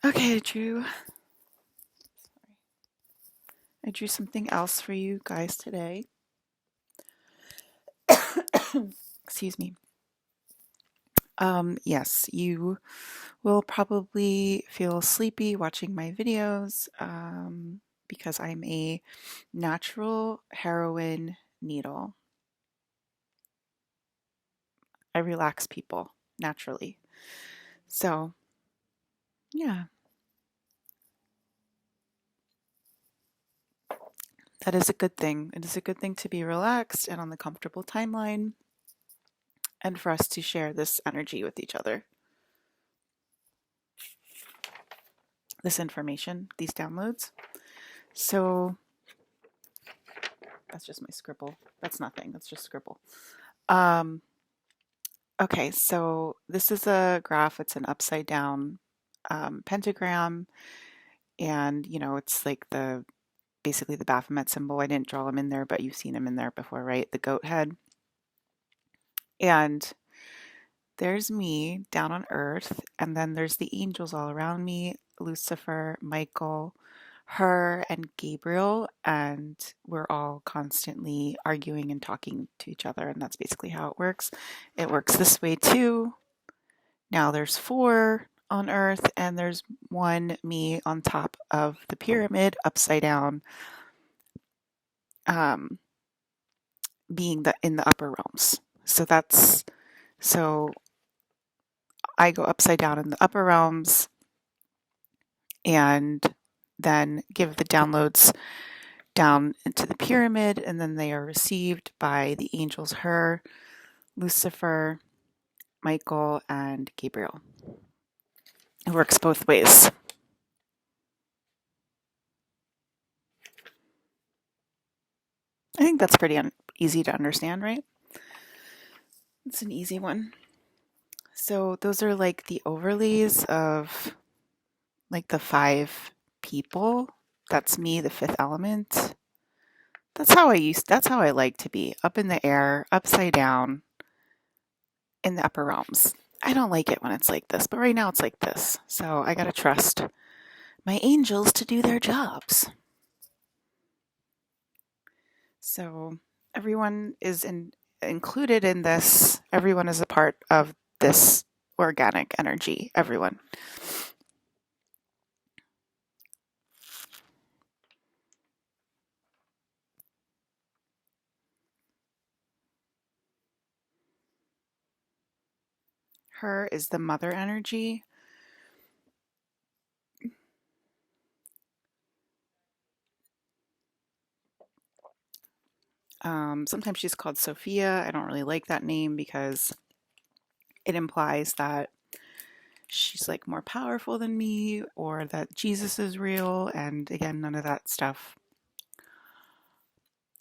Okay, I drew something else for you guys today. Excuse me. Yes, you will probably feel sleepy watching my videos because I'm a natural heroin needle. I relax people naturally. So, yeah, that is a good thing. It is a good thing to be relaxed and on the comfortable timeline and for us to share this energy with each other. This information, these downloads. So, that's just my scribble. That's nothing. That's just scribble. Um, okay, so this is a graph. It's an upside down pentagram, and it's like the basically the Baphomet symbol. I didn't draw him in there, but you've seen him in there before, right? The goat head. And there's me down on earth, and then there's the angels all around me, Lucifer, Michael, her, and Gabriel, and we're all constantly arguing and talking to each other, and that's basically how it works. It works this way too. Now there's four on earth, and there's one me on top of the pyramid, upside down, um, being in the upper realms. So I go upside down in the upper realms and then give the downloads down into the pyramid, and then they are received by the angels, her, Lucifer, Michael, and Gabriel. It works both ways. I think that's pretty easy to understand, right? It's an easy one. So those are like the overlays of like the five people. That's me, the fifth element. That's how I like to be. Up in the air, upside down, in the upper realms. I don't like it when it's like this, but right now it's like this. So I gotta trust my angels to do their jobs. So everyone is included in this. Everyone is a part of this organic energy. Everyone. Her is the mother energy. Sometimes she's called Sophia. I don't really like that name because it implies that she's like more powerful than me or that Jesus is real. And again, none of that stuff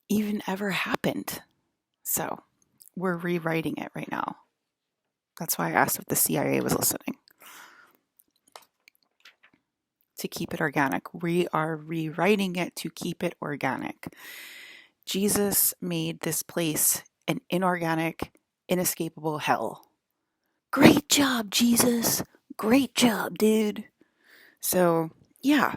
even ever happened. So we're rewriting it right now. That's why I asked if the CIA was listening. To keep it organic. We are rewriting it to keep it organic. Jesus made this place an inorganic, inescapable hell. Great job, Jesus. Great job, dude. So, yeah,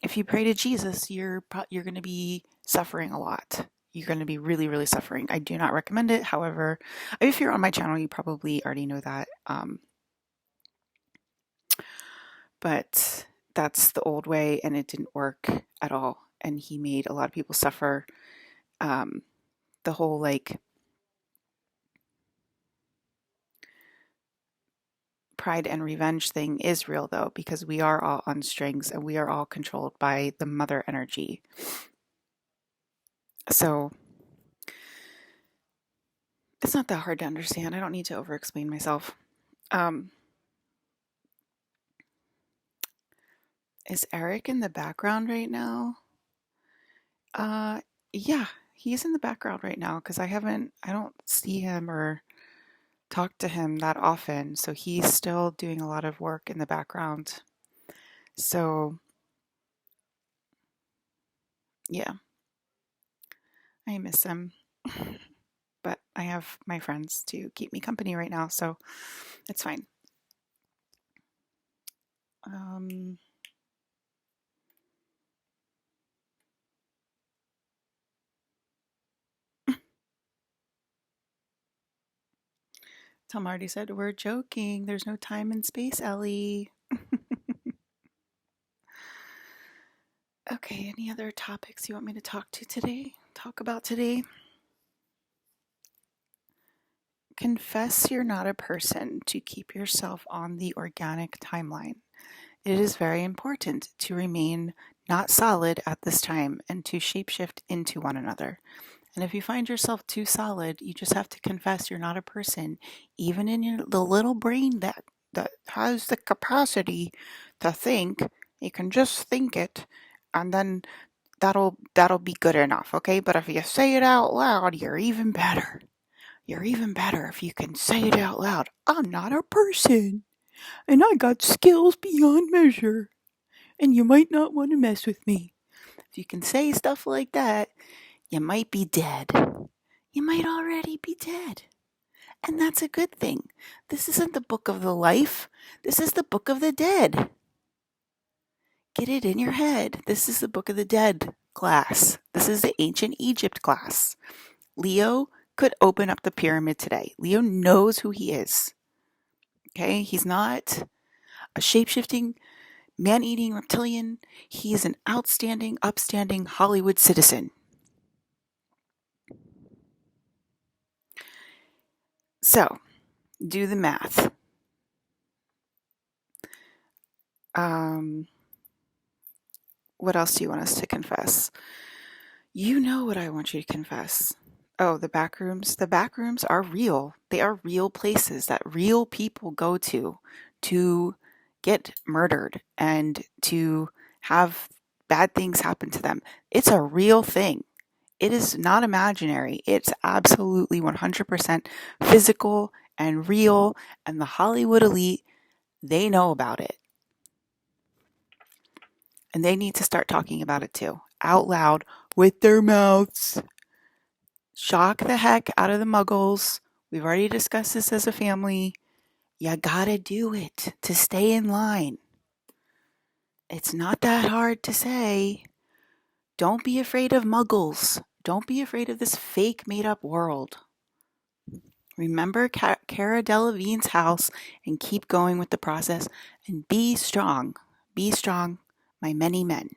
if you pray to Jesus, you're going to be suffering a lot. You're going to be really, really suffering. I do not recommend it. However, if you're on my channel, you probably already know that. But that's the old way, and it didn't work at all. And he made a lot of people suffer. The whole like pride and revenge thing is real though, because we are all on strings and we are all controlled by the mother energy. So it's not that hard to understand. I don't need to over explain myself. Um, is Eric in the background right now? Uh, yeah, he's in the background right now because I don't see him or talk to him that often. So he's still doing a lot of work in the background. So yeah, I miss him. But I have my friends to keep me company right now, so it's fine. Tom Hardy said, "We're joking. There's no time and space, Ellie." Okay, any other topics you want me to talk about today? Confess you're not a person to keep yourself on the organic timeline. It is very important to remain not solid at this time and to shapeshift into one another. And if you find yourself too solid, you just have to confess you're not a person, even in the little brain that has the capacity to think. You can just think it, and then that'll be good enough, okay? But if you say it out loud, you're even better. You're even better if you can say it out loud. I'm not a person, and I got skills beyond measure, and you might not want to mess with me. If you can say stuff like that, you might be dead. You might already be dead. And that's a good thing. This isn't the book of the life. This is the book of the dead. Get it in your head. This is the book of the dead class. This is the ancient Egypt class. Leo could open up the pyramid today. Leo knows who he is. Okay? He's not a shape-shifting, man-eating reptilian. He is an outstanding, upstanding Hollywood citizen. So, do the math. What else do you want us to confess? You know what I want you to confess. Oh, the back rooms. The back rooms are real. They are real places that real people go to get murdered and to have bad things happen to them. It's a real thing. It is not imaginary. It's absolutely 100% physical and real, and the Hollywood elite, they know about it. And they need to start talking about it too, out loud, with their mouths. Shock the heck out of the muggles. We've already discussed this as a family. You gotta do it to stay in line. It's not that hard to say. Don't be afraid of muggles. Don't be afraid of this fake made-up world. Remember Cara Delevingne's house and keep going with the process and be strong. Be strong, my many men.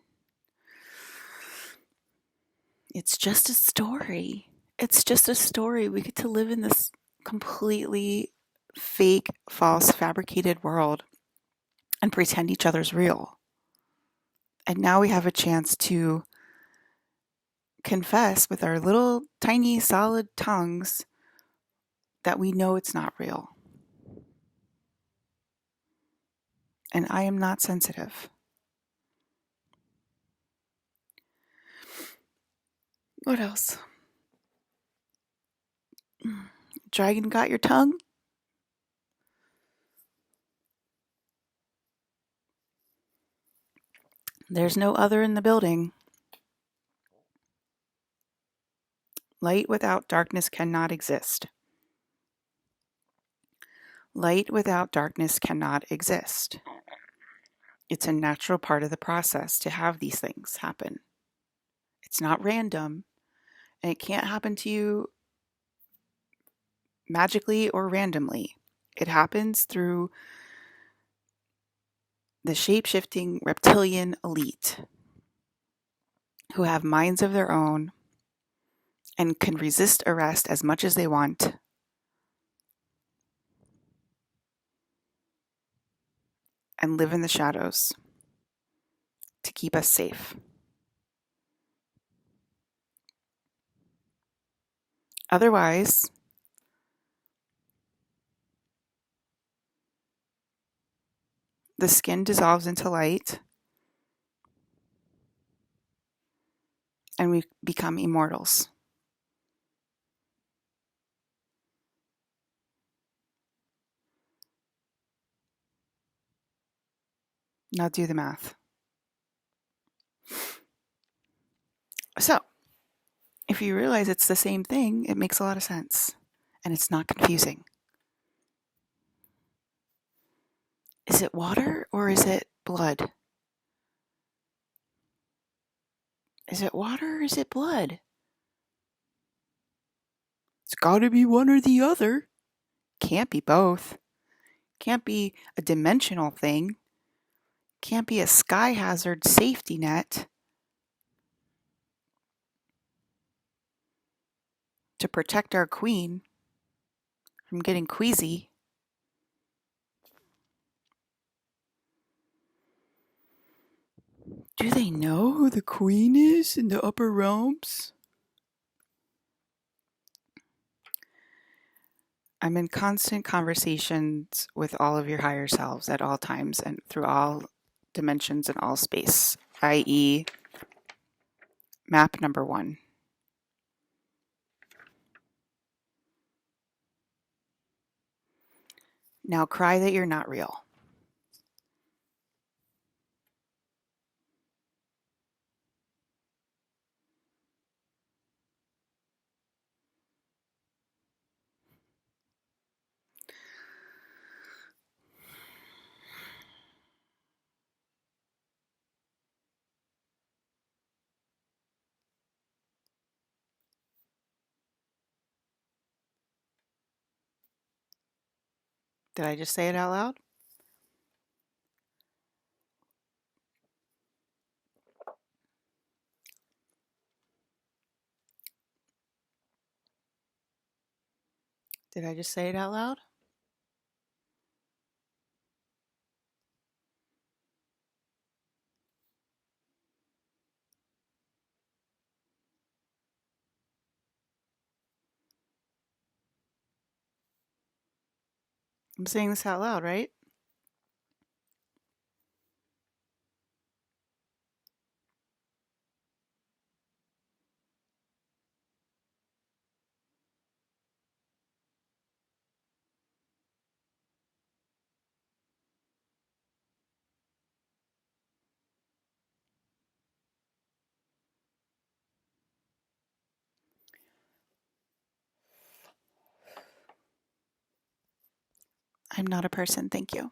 It's just a story. It's just a story. We get to live in this completely fake, false, fabricated world and pretend each other's real. And now we have a chance to confess with our little tiny solid tongues that we know it's not real. And I am not sensitive. What else? Dragon got your tongue? There's no other in the building. Light without darkness cannot exist. Light without darkness cannot exist. It's a natural part of the process to have these things happen. It's not random, and it can't happen to you magically or randomly. It happens through the shape-shifting reptilian elite who have minds of their own and can resist arrest as much as they want. And live in the shadows to keep us safe. Otherwise, the skin dissolves into light and we become immortals. Now do the math. So, if you realize it's the same thing, it makes a lot of sense. And it's not confusing. Is it water or is it Blood. Is it water or is it blood? It's gotta be one or the other. Can't be both. Can't be a dimensional thing. Can't be a sky hazard safety net to protect our queen from getting queasy. Do they know who the queen is in the upper realms? I'm in constant conversations with all of your higher selves at all times and through all dimensions and all space, i.e., map number 1. Now cry that you're not real. Did I just say it out loud? Did I just say it out loud? I'm saying this out loud, right? I'm not a person, thank you.